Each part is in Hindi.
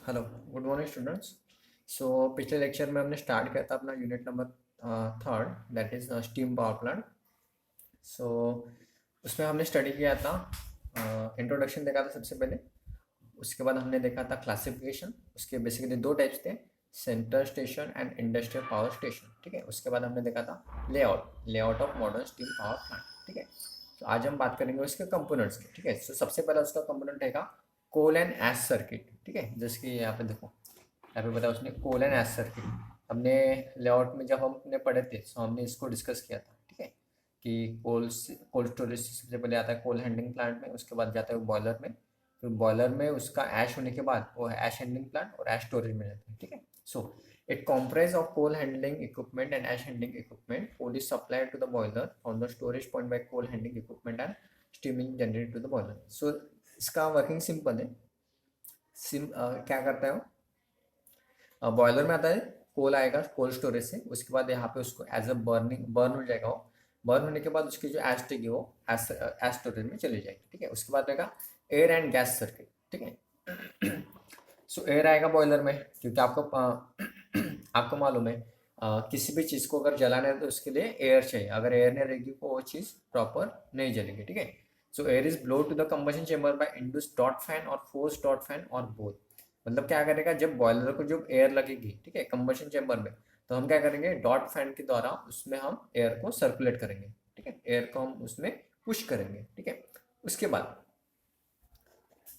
Hello, good morning students. So पिछले लेक्चर में हमने स्टार्ट किया था अपना unit number third, that is steam power plant. So उसमें हमने स्टडी किया था, इंट्रोडक्शन देखा था सबसे पहले। उसके बाद हमने देखा था क्लासिफिकेशन। उसके बेसिकली दो टाइप्स थे, centre station and industrial power station. ठीक है, उसके बाद हमने देखा था layout of modern steam power plant. ठीक है, तो आज हम बात करेंगे उसके कंपोनेंट्स की। ठीक है, तो सबसे पहला उसका कंपोनेंट है कोल एंड एश सर्किट। ठीक है, जैसे कि यहाँ पे देखो, यहाँ पे बताया उसने कोल एंड एश सर्किट। हमने लेआउट में जब हमने पढ़े थे तो हमने इसको डिस्कस किया था। ठीक है, कि कोल्ड स्टोरेज सबसे पहले आता है कोल हैंडलिंग प्लांट में, उसके बाद जाता है बॉयलर में, फिर बॉयलर में उसका ऐश होने के बाद वो ऐश हैंडलिंग प्लांट और ऐश स्टोरेज में जाता है। ठीक है, so it comprise of coal handling equipment and ash handling equipment. Coal is supplied to the boiler from the storage point by coal handling equipment and steam is generated to the boiler. So इसका वर्किंग सिंपल है। क्या करता है वो, बॉयलर में आता है, कोल आएगा कोल्ड स्टोरेज से, उसके बाद यहाँ पे उसको एज अ बर्न हो जाएगा। वो बर्न होने के बाद उसकी जो एश रहेगी वो एश स्टोरेज में चली जाएगी। ठीक है, उसके बाद रहेगा एयर एंड गैस सर्किट। ठीक है, सो एयर आएगा बॉयलर में, क्योंकि आपको मालूम है, किसी भी चीज़ को अगर जलाना है तो उसके लिए एयर चाहिए। अगर एयर नहीं रहेगी तो वो चीज़ प्रॉपर नहीं जलेगी। ठीक है, so air is blow to the combustion chamber by induce डॉट फैन और फोर्स डॉट फैन और बोथ। मतलब क्या करेगा, जब बॉयलर को जब एयर लगेगी, ठीक है, कंबशन चेम्बर में, तो हम क्या करेंगे, डॉट फैन के द्वारा उसमें हम एयर को सर्कुलेट करेंगे। ठीक है, एयर को हम उसमें पुश करेंगे। ठीक है, उसके बाद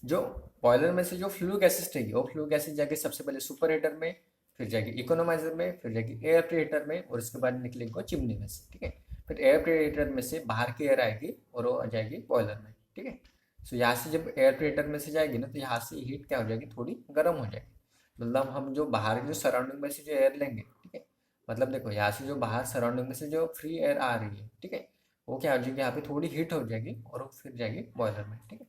जो बॉयलर में से जो फ्लू गैसेस रहेगी वो फ्लू गैसेस जाके सबसे पहले सुपर हीटर में, फिर जाएगी इकोनोमाइजर में, फिर जाएगी एयर प्रीहीटर में, और उसके बाद निकलेगी वो चिमनी में से। ठीक है, फिर एयर प्रीहीटर में से बाहर की एयर आएगी और वो आ जाएगी बॉयलर में। ठीक है, सो यहाँ से जब एयर प्रीहीटर में से जाएगी ना, तो यहाँ से हीट क्या हो जाएगी, थोड़ी गर्म हो जाएगी। मतलब हम जो बाहर की जो सराउंडिंग में से जो एयर लेंगे, ठीक है, मतलब देखो यहाँ से जो बाहर सराउंडिंग में से जो फ्री एयर आ रही है, ठीक है, वो क्या हो जाएगी, यहाँ पे थोड़ी हीट हो जाएगी और वो फिर जाएगी बॉयलर में। ठीक है,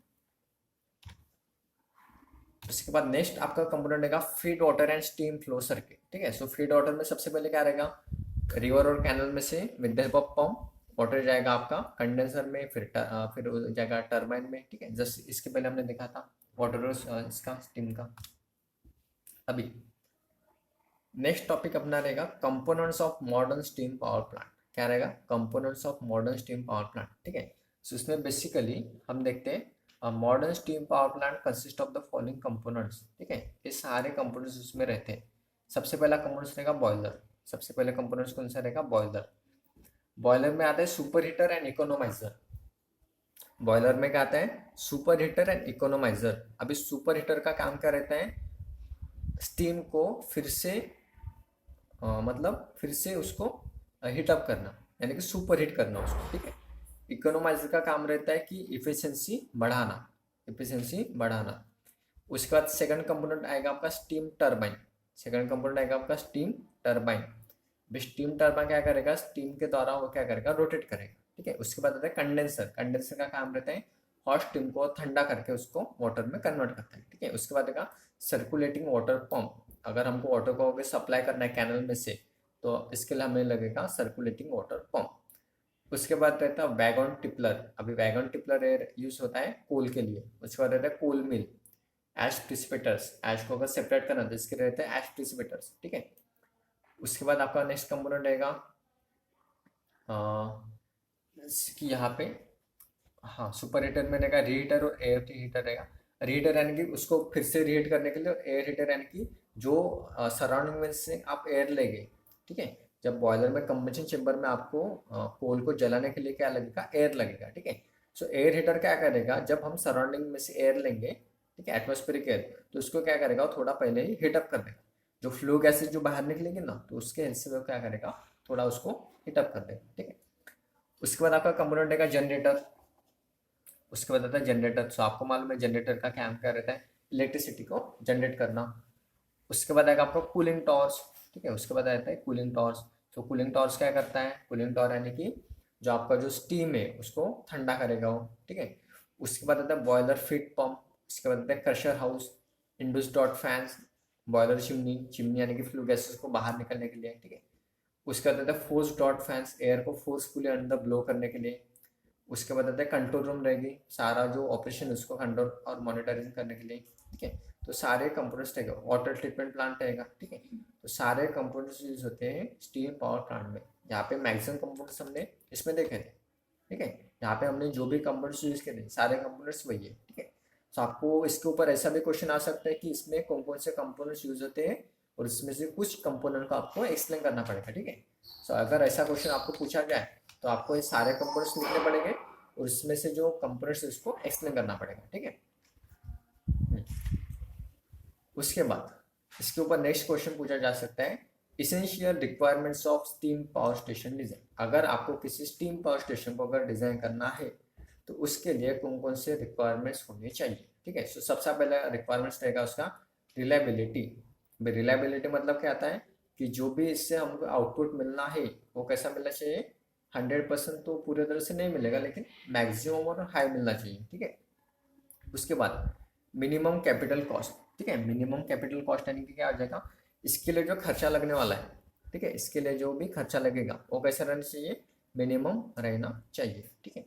उसके बाद नेक्स्ट आपका कंपोनेंट रहेगा feed water and steam flow circuit. ठीक है, सो फीड वाटर में सबसे पहले क्या रहेगा, रिवर और कैनल में से with the help of pump water जाएगा आपका कंडेंसर में, फिर जाएगा टरबाइन में। ठीक है, जस्ट इसके पहले हमने देखा था वाटर और इसका स्टीम का। अभी नेक्स्ट टॉपिक अपना रहेगा components of modern steam power plant. क्या रहेगा, components of modern steam power plant. ठीक है, सो इसमें बेसिकली हम देखते हैं modern steam power plant consist of the following components. ठीक है, ये सारे कंपोनेंट्स उसमें रहते हैं। सबसे पहला कंपोनेंट्स रहेगा बॉयलर। सबसे पहले कंपोनेंट्स कौन सा रहेगा, बॉयलर। बॉयलर में आता है super heater and economiser. Boiler में क्या आता है, सुपर हीटर एंड इकोनोमाइजर। अभी सुपर हीटर का काम क्या रहता है, स्टीम को फिर से मतलब फिर से उसको हीटअप करना, यानी कि सुपर हीट करना उसको। ठीक है, इकोनोमाइजर का काम रहता है कि इफिशिएंसी बढ़ाना, इफिशिएंसी बढ़ाना। उसके बाद सेकंड कंपोनेंट आएगा आपका स्टीम टरबाइन। सेकंड कंपोनेंट आएगा आपका स्टीम टरबाइन। स्टीम टरबाइन क्या करेगा, स्टीम के द्वारा वो क्या करेगा, रोटेट करेगा। ठीक है, उसके बाद आता है कंडेंसर। कंडेंसर का काम रहता है हॉट स्टीम को ठंडा करके उसको वाटर में कन्वर्ट करता है। ठीक है, उसके बाद आएगा सर्कुलेटिंग वाटर पंप। अगर हमको वाटर को सप्लाई करना है कैनल में से, तो इसके लिए हमें लगेगा सर्कुलेटिंग वाटर पंप। उसके बाद रहता है वैगन टिपलर। अभी वैगन टिपलर यूज होता है कोल के लिए। उसके बाद रहता है कोल मिल, एश प्रिसिपिटर्स। एश को अगर सेपरेट करना तो इसके रहते हैं एश प्रिसिपिटर्स। ठीक है, उसके बाद आपका नेक्स्ट कंपोनेंट रहेगा कि यहाँ पे, हाँ, सुपर हीटर में रहेगा रीहीटर और एयर हीटर रहेगा। रीहीटर यानी कि उसको फिर से रीहीट करने के लिए, और एयर हीटर यानी कि जो सराउंडिंग में से आप एयर लेंगे। ठीक है, जब बॉयलर में कंबशन चेम्बर में आपको कोल को जलाने के लिए क्या लगेगा, एयर लगेगा। ठीक है, सो एयर हीटर क्या करेगा, जब हम सराउंडिंग में से एयर लेंगे, ठीक है, एटमोस्फेरिक एयर, तो उसको क्या करेगा, वो थोड़ा पहले ही हीटअप कर देगा। जो फ्लू गैसेज जो बाहर निकलेगी ना, तो उसके हिस्से में क्या करेगा, थोड़ा उसको हीटअप कर देगा। ठीक है, उसके बाद आपका कंपोनेंट रहेगा जनरेटर। उसके बाद आता है जनरेटर। सो आपको मालूम है जनरेटर का काम क्या रहता है, इलेक्ट्रिसिटी को जनरेट करना। उसके बाद आएगा आपका कूलिंग टॉर्च। ठीक है, उसके बाद आता है कूलिंग टॉर्च। तो कूलिंग टॉर्च क्या करता है, कूलिंग टॉर्च यानी कि जो आपका जो स्टीम है उसको ठंडा करेगा वो। ठीक है, उसके बाद आता है बॉयलर फीड पंप। उसके बाद आता है crusher house, induce dot fans, boiler chimney. Chimney यानी कि फ्लू गैसेस को बाहर निकलने के लिए। ठीक है, उसके बाद आता है फोर्स डॉट फैंस, एयर को फोर्सफुली अंदर ब्लो करने के लिए। उसके बाद आता है कंट्रोल रूम रहेगी, सारा जो ऑपरेशन उसको कंट्रोल और मॉनिटरिंग करने के लिए। ठीक है, तो सारे कंपोनेंट्स रहेगा, वाटर ट्रीटमेंट प्लांट रहेगा, ठीक है। तो सारे कंपोनेंट्स यूज होते हैं स्टीम पावर प्लांट में। यहाँ पे मैक्सिमम कंपोनेंट्स हमने इसमें देखे थे, ठीक है। यहाँ पे हमने जो भी कंपोनेंट्स यूज करे सारे कंपोनेंट्स वही है, ठीक है। तो आपको इसके ऊपर ऐसा भी क्वेश्चन आ सकता है कि इसमें कौन कौन से कंपोनेंट्स यूज होते हैं और इसमें से कुछ कंपोनेंट को आपको एक्सप्लेन करना पड़ेगा, ठीक है। सो अगर ऐसा क्वेश्चन आपको पूछा जाए तो आपको ये सारे कंपोनेंट्स लिखने पड़ेंगे और इसमें से जो कंपोनेंट्स है उसको एक्सप्लेन करना पड़ेगा, ठीक है। उसके बाद इसके ऊपर नेक्स्ट क्वेश्चन पूछा जा सकता है, essential requirements of steam power station design. अगर आपको किसी स्टीम पावर स्टेशन को अगर डिजाइन करना है तो उसके लिए कौन कौन से रिक्वायरमेंट्स होने चाहिए, ठीक है। सो सबसे पहला रिक्वायरमेंट्स रहेगा उसका रिलायबिलिटी। रिलायबिलिटी मतलब क्या आता है कि जो भी इससे हमको आउटपुट मिलना है वो कैसा मिलना चाहिए, 100% तो पूरे तरह से नहीं मिलेगा लेकिन मैक्सिमम और हाई मिलना चाहिए, ठीक है। उसके बाद मिनिमम कैपिटल कॉस्ट, ठीक है। मिनिमम कैपिटल कॉस्ट यानी कि क्या आ जाएगा, इसके लिए जो खर्चा लगने वाला है, ठीक है, इसके लिए जो भी खर्चा लगेगा वो कैसा रहना चाहिए, मिनिमम रहना चाहिए, ठीक है।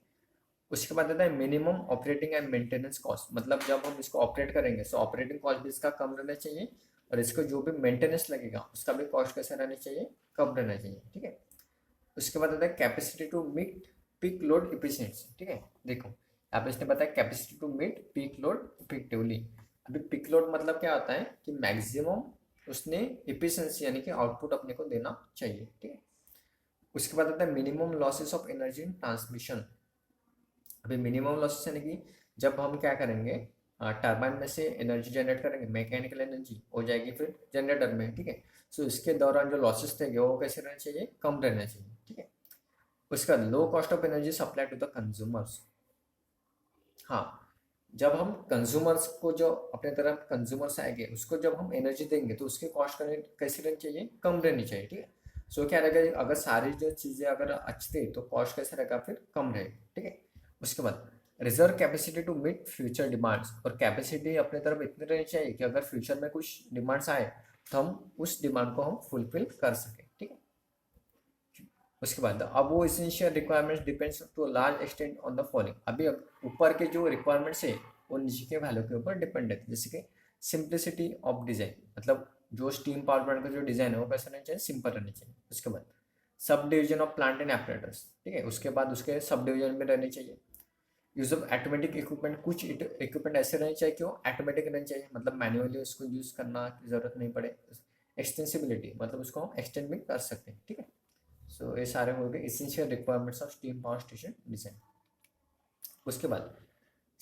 उसके बाद आता है minimum operating and maintenance cost. मतलब जब हम इसको ऑपरेट करेंगे तो ऑपरेटिंग कॉस्ट भी इसका कम रहना चाहिए और इसको जो भी मेंटेनेंस लगेगा उसका भी कॉस्ट कैसा रहना चाहिए, कम रहना चाहिए, ठीक है। उसके बाद आता है capacity to meet peak load efficiency, ठीक है। देखो यहाँ पे इसने बताया capacity to meet peak load effectively. अभी पीक लोड मतलब क्या होता है कि मैक्सिमम उसने इफिशिएंसी यानी कि आउटपुट अपने को देना चाहिए, ठीक है। उसके बाद आता है minimum losses of energy in transmission. अभी मिनिमम लॉसेस यानी कि जब हम क्या करेंगे, टरबाइन में से एनर्जी जनरेट करेंगे, मैकेनिकल एनर्जी हो जाएगी फिर जनरेटर में, ठीक है। सो इसके दौरान जो लॉसेस थे वो कैसे रहना चाहिए, कम रहना चाहिए, ठीक है। उसका low cost of energy supply to the consumers. हाँ, जब हम कंज्यूमर्स को जो अपने तरफ कंज्यूमर्स आएंगे उसको जब हम एनर्जी देंगे तो उसकी कॉस्ट कैसे रहनी चाहिए, कम रहनी चाहिए, ठीक है। सो क्या रहेगा, अगर सारी जो चीज़ें अगर अच्छी थी तो कॉस्ट कैसे रहेगा, फिर कम रहेगी, ठीक है। उसके बाद reserve capacity to meet future demands. और कैपेसिटी अपने तरफ इतनी रहनी चाहिए कि अगर फ्यूचर में कुछ डिमांड्स आए तो हम उस डिमांड को हम फुलफिल कर सकें, ठीक है। उसके बाद अब वो essential requirements depends to large extent on the following. अभी ऊपर के जो रिक्वायरमेंट्स है वो नीचे के वैल्यू के ऊपर डिपेंड है, जैसे कि सिंप्लिसिटी ऑफ डिजाइन। मतलब जो स्टीम पावर प्लांट का जो डिजाइन है वो कैसा रहना चाहिए, सिंपल रहना चाहिए। उसके बाद sub division of plant and एपरेटर्स, ठीक है। उसके बाद उसके सब डिवीजन में रहने चाहिए। यूज ऑफ ऑटोमेटिक इक्विपमेंट, कुछ इक्विपमेंट ऐसे रहने चाहिए कि वो ऑटोमेटिक रहने चाहिए, मतलब मैन्युअली उसको यूज करना की जरूरत नहीं पड़े। एक्सटेंसिबिलिटी मतलब उसको हम एक्सटेंड भी कर सकते हैं, ठीक है। सो ये सारे हो गए essential requirements of steam power station design. उसके बाद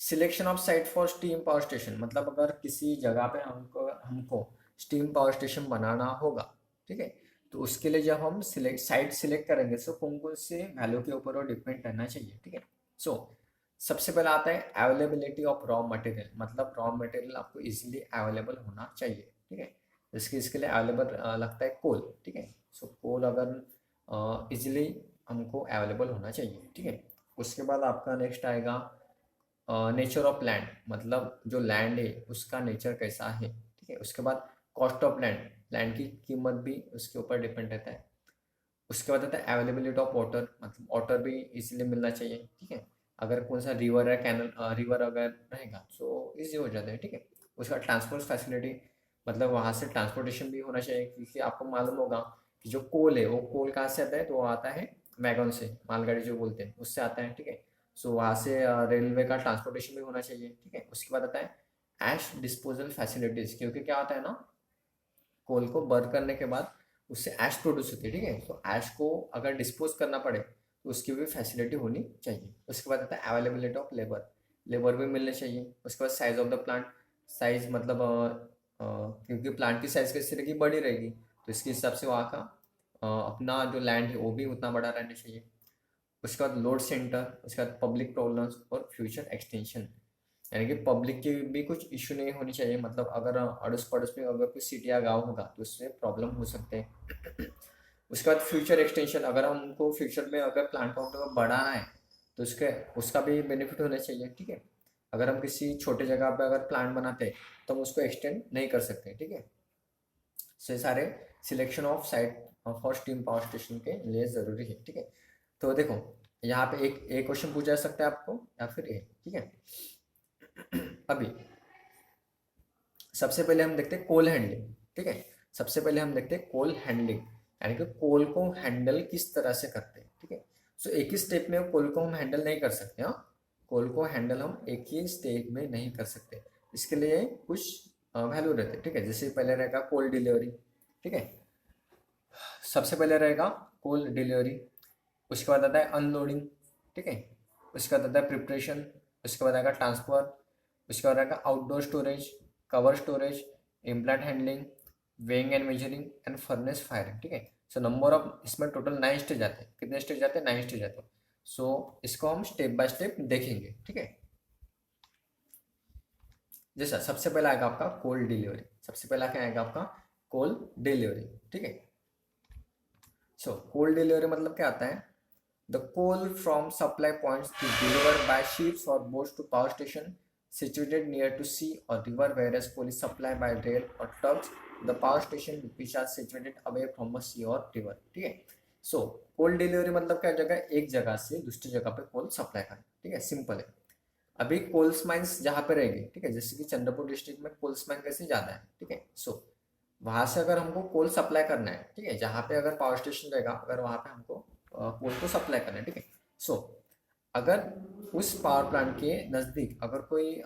selection of site for steam power station. मतलब अगर किसी जगह पे हमको हमको स्टीम पावर स्टेशन बनाना होगा, ठीक है, तो उसके लिए जब हम साइट सिलेक्ट करेंगे तो कौन कौन से वैल्यू के ऊपर वो डिपेंड करना चाहिए, ठीक है। सो सबसे पहला आता है अवेलेबिलिटी ऑफ रॉ मटेरियल। मतलब रॉ मटेरियल आपको इजीली अवेलेबल होना चाहिए, ठीक है। इसके इसके लिए अवेलेबल लगता है कोल, ठीक है। सो कोल अगर इजीली हमको अवेलेबल होना चाहिए, ठीक है। उसके बाद आपका नेक्स्ट आएगा नेचर ऑफ लैंड। मतलब जो लैंड है उसका नेचर कैसा है, ठीक है। उसके बाद कॉस्ट ऑफ लैंड, लैंड की कीमत भी उसके ऊपर डिपेंड रहता है। उसके बाद आता है अवेलेबिलिटी ऑफ वाटर। मतलब वाटर भी इजीली मिलना चाहिए, ठीक है। अगर कौन सा रिवर है, कैनल रिवर अगर रहेगा तो ईजी हो जाता है, ठीक है। उसका ट्रांसपोर्ट फैसिलिटी, मतलब वहाँ से ट्रांसपोर्टेशन भी होना चाहिए, क्योंकि आपको मालूम होगा कि जो कोल है वो कोल कहाँ से आता है, तो वो आता है वैगन से, मालगाड़ी जो बोलते हैं उससे आता है, ठीक है। सो वहाँ से रेलवे का ट्रांसपोर्टेशन भी होना चाहिए, ठीक है। उसके बाद आता है ऐश डिस्पोजल फैसिलिटीज, क्योंकि क्या होता है ना, कोल को बर्न करने के बाद उससे ऐश प्रोड्यूस होती है, ठीक है। तो ऐश को अगर डिस्पोज करना पड़े तो उसकी भी फैसिलिटी होनी चाहिए। उसके बाद आता है अवेलेबिलिटी ऑफ लेबर, लेबर भी मिलने चाहिए। उसके बाद size of the plant, size मतलब क्योंकि प्लांट की साइज कैसी रहेगी, बड़ी रहेगी, तो इसके हिसाब से वहाँ का अपना जो लैंड है वो भी उतना बड़ा रहना चाहिए। उसके बाद लोड सेंटर, उसके बाद पब्लिक प्रॉब्लम्स और फ्यूचर एक्सटेंशन, यानी कि पब्लिक की भी कुछ इशू नहीं होनी चाहिए। मतलब अगर अड़ोस पड़ोस में अगर कोई सिटी या गाँव होगा तो उससे प्रॉब्लम हो सकते हैं। उसके बाद फ्यूचर एक्सटेंशन, अगर हमको फ्यूचर में अगर प्लांट को बढ़ाना है तो उसके उसका भी बेनिफिट होना चाहिए, ठीक है। अगर हम किसी छोटे जगह पे अगर प्लांट बनाते हैं तो हम उसको एक्सटेंड नहीं कर सकते, ठीक है। से सारे selection of site for steam power station के लिए ज़रूरी है, ठीक है। तो देखो यहाँ पे एक क्वेश्चन पूछा जा सकता है आपको या फिर एक, ठीक है। अभी सबसे पहले हम देखते हैं कोल हैंडलिंग, ठीक है। सबसे पहले हम देखते हैं कोल हैंडलिंग, यानी कि कोल को हैंडल किस तरह से करते हैं, ठीक है। सो एक ही स्टेप में कोल को हम हैंडल नहीं कर सकते। हाँ, कोल को हैंडल हम एक ही स्टेप में नहीं कर सकते, इसके लिए कुछ वैल्यू रहते हैं, ठीक है। जैसे पहले रहेगा कोल डिलीवरी, ठीक है। सबसे पहले रहेगा कोल डिलीवरी, उसके बाद आता है अनलोडिंग, ठीक है। उसके बाद आता है प्रिपरेशन, उसके बाद आएगा ट्रांसफर, उसके बाद आएगा outdoor storage, cover storage, implant handling, weighing and measuring and furnace firing, ठीक है। सो नंबर ऑफ इसमें टोटल 9 स्टेज आते हैं। कितने स्टेज आते हैं? 9 स्टेज आते हैं। सो इसको हम स्टेप बाय स्टेप देखेंगे, ठीक है। जैसा सबसे पहला आएगा आपका कोल डिलीवरी, सबसे पहला क्या आएगा आपका? कोल डिलीवरी, ठीक है। सो कोल डिलीवरी मतलब क्या आता है? The coal from supply points is delivered by ships or boats to power station situated near to sea or river, whereas coal is supplied by rail or trucks to the power station which are situated away from a sea or river, ठीक है। सो कोल डिलीवरी मतलब क्या जगह, एक जगह से दूसरी जगह पे कोल सप्लाई करना, ठीक है। सिंपल है। अभी कोल्स माइंस जहाँ पे रहेगी, ठीक है, जैसे कि चंद्रपुर डिस्ट्रिक्ट में कोल्स माइन कैसे ज़्यादा है, ठीक है। सो वहाँ से अगर हमको कोल सप्लाई करना है, ठीक है, जहाँ पे अगर पावर स्टेशन रहेगा, अगर वहाँ पे हमको कोल को सप्लाई करना है, ठीक है। सो अगर उस पावर प्लांट के नज़दीक अगर कोई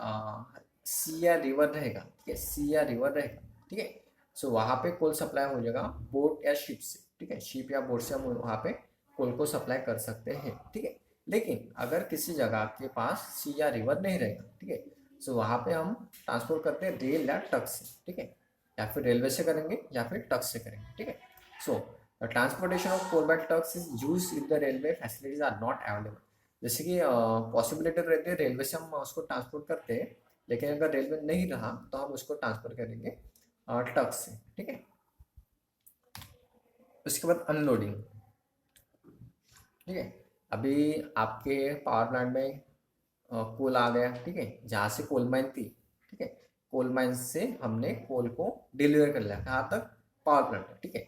सी या रिवर रहेगा, ठीक है, सी या रिवर रहेगा, ठीक है। सो वहाँ पे कोल सप्लाई हो जाएगा बोट या शिप से, ठीक है। शिप या बोट से हम वहाँ पे कोल को सप्लाई कर सकते हैं, ठीक है। लेकिन अगर किसी जगह के पास सी या रिवर नहीं रहेगा, ठीक है, सो वहाँ पे हम ट्रांसपोर्ट करते हैं रेल या ट्रक से, ठीक है, या फिर रेलवे से करेंगे या फिर ट्रक से करेंगे, ठीक है। So the transportation of coal by trucks is use if the railway facilities are not available. जैसे कि पॉसिबिलिटी रहती है रेलवे से हम उसको ट्रांसपोर्ट करते हैं, लेकिन अगर रेलवे नहीं रहा तो हम उसको ट्रांसफर करेंगे ट्रक से, ठीक है। उसके बाद अनलोडिंग, ठीक है। अभी आपके पावर प्लांट में कोल आ गया, ठीक है, जहाँ से कोल माइन थी, ठीक है, कोल माइन से हमने कोल को डिलीवर कर लिया, कहाँ तक? पावर प्लांट, ठीक है।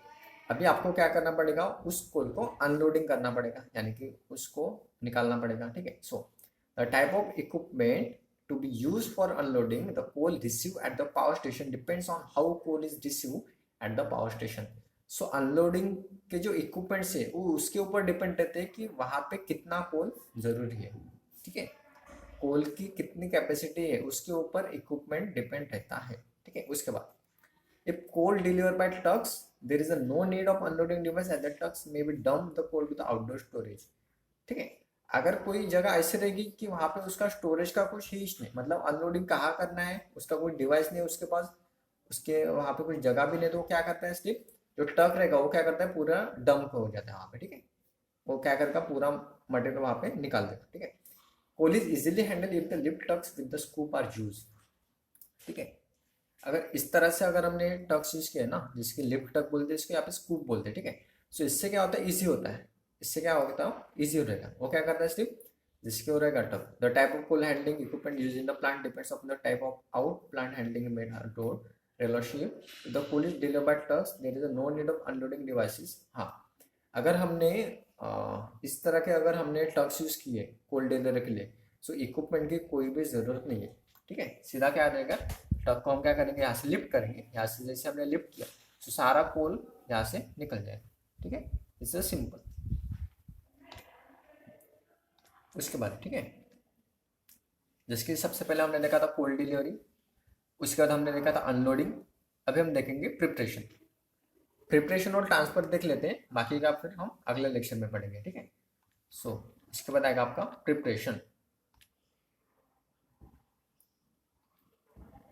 अभी आपको क्या करना पड़ेगा? उस कोल को अनलोडिंग करना पड़ेगा, यानी कि उसको निकालना पड़ेगा, ठीक है। So the type of equipment to be use for unloading the coal receive at the power station depends on how coal is receive at the power station. So unloading के जो इक्विपमेंट्स है वो उसके ऊपर डिपेंड रहते हैं कि वहाँ पे कितना कोल जरूरी है, ठीक है। कोल की कितनी कैपेसिटी है उसके ऊपर इक्विपमेंट डिपेंड रहता है, ठीक है। उसके बाद if coal deliver by trucks there is a no need of unloading device as the trucks may be dump the coal with outdoor storage, ठीक है। अगर कोई जगह ऐसे रहेगी कि वहाँ पे उसका स्टोरेज का कुछ ही नहीं, मतलब अनलोडिंग कहाँ करना है, उसका कोई डिवाइस नहीं उसके पास, उसके वहाँ पे कुछ जगह भी नहीं, तो वो क्या करता है? सिर्फ जो ट्रक रहेगा वो क्या करता है, पूरा डंप हो जाता है वहाँ पे, ठीक है। वो क्या करेगा, पूरा मटेरियल वहाँ पे निकाल देगा, ठीक है। Coal is easily handle if the lift trucks with the scoop are use, ठीक है। अगर इस तरह से अगर हमने टक्स यूज किया ना, जिसके लिफ्ट टक बोलते हैं, इसको यहाँ पे स्कूप बोलते हैं, ठीक है। सो इससे क्या होता है? ईजी होता है। इससे क्या होता है? ईजी हो रहेगा। वो क्या करता है? सिर्फ जिसके हो रहेगा truck. The type of coal handling equipment use in the plant depends on the type of out plant handling made door rail or ship the coal is delivered by trucks there is no need of unloading devices. हाँ, अगर हमने इस तरह के अगर हमने टक्स यूज किए कोल डिलीवरी के लिए, सो इक्विपमेंट की कोई भी ज़रूरत नहीं है, ठीक है। सीधा क्या रहेगा, टक को हम क्या करेंगे, यहाँ से लिफ्ट करेंगे, यहाँ से जैसे हमने लिफ्ट किया तो सारा कोल यहाँ से निकल जाएगा, ठीक है। It's simple. उसके बाद, ठीक है, जिसकी सबसे पहले हमने देखा था कोल डिलीवरी, उसके बाद हमने देखा था अनलोडिंग। अभी हम देखेंगे प्रिपरेशन। प्रिपरेशन और ट्रांसफर देख लेते हैं, बाकी का फिर हम अगले लेक्चर में पढ़ेंगे, ठीक है। सो इसके बाद आएगा आपका प्रिपरेशन,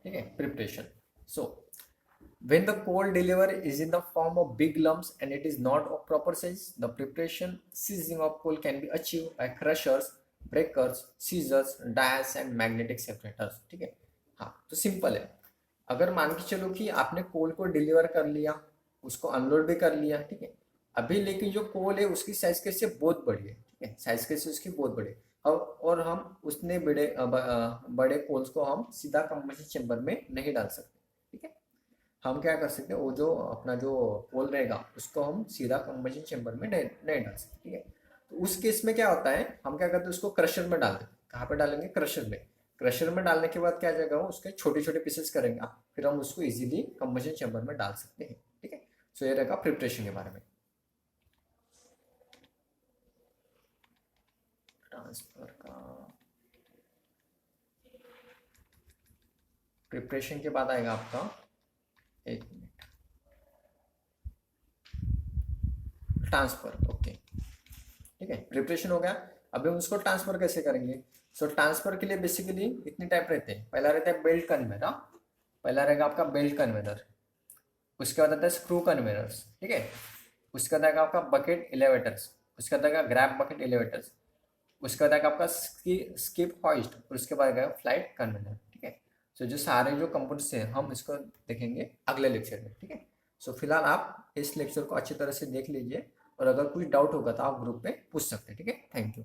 ठीक है, preparation. So when the coal deliver is in the form of big lumps and it is not of proper size, the preparation seizing of coal can be achieved by crushers, breakers, scissors, dies and magnetic separators, ठीक है। हाँ, तो सिंपल है। अगर मान के चलो कि आपने कोल को डिलीवर कर लिया, उसको अनलोड भी कर लिया, ठीक है। अभी लेकिन जो कोल है उसकी साइज कैसे बहुत बड़ी है, ठीक है, साइज कैसे उसकी बहुत बड़ी है। और हम उसने बड़े कोल्स को हम सीधा कंबशन चेंबर में नहीं डाल सकते, ठीक है। हम क्या कर सकते हैं, वो जो अपना जो कोल रहेगा उसको हम सीधा कंबशन चेंबर में नहीं डाल सकते, ठीक है। तो उस केस में क्या होता है, हम क्या करते हैं, उसको क्रशर में डाल देते हैं। कहाँ पे डालेंगे? क्रशर में। क्रशर में डालने के बाद क्या हो जाएगा, वो उसके छोटे छोटे पीसेस करेंगे, फिर हम उसको इजीली कंबशन चैम्बर में डाल सकते हैं। ठीक है, सो ये रहेगा प्रिपरेशन के बारे में। ट्रांसफर का प्रिपरेशन के बाद आएगा आपका, एक मिनट, ट्रांसफर। ओके, ठीक है, प्रिपरेशन हो गया। अभी हम उसको ट्रांसफर कैसे करेंगे? सो ट्रांसफर के लिए बेसिकली इतने टाइप रहते हैं। पहला रहता है बेल्ट कन्वेयर, पहला रहेगा आपका बेल्ट कन्वेयर, उसके बाद आता है स्क्रू कन्वेयर्स, ठीक है, उसके बाद आएगा आपका बकेट एलिवेटर्स, उसके बाद आएगा ग्रैब बकेट एलिवेटर्स, उसके बाद आएगा आपका स्किप हॉइस्ट, और उसके बाद आएगा फ्लाइट कन्वेयर। ठीक है, सो जो सारे जो कंपोनेंट्स हैं हम इसको देखेंगे अगले लेक्चर में। ठीक है, सो फिलहाल आप इस लेक्चर को अच्छी तरह से देख लीजिए, और अगर कुछ डाउट होगा तो आप ग्रुप पे पूछ सकते हैं। ठीक है, थैंक यू।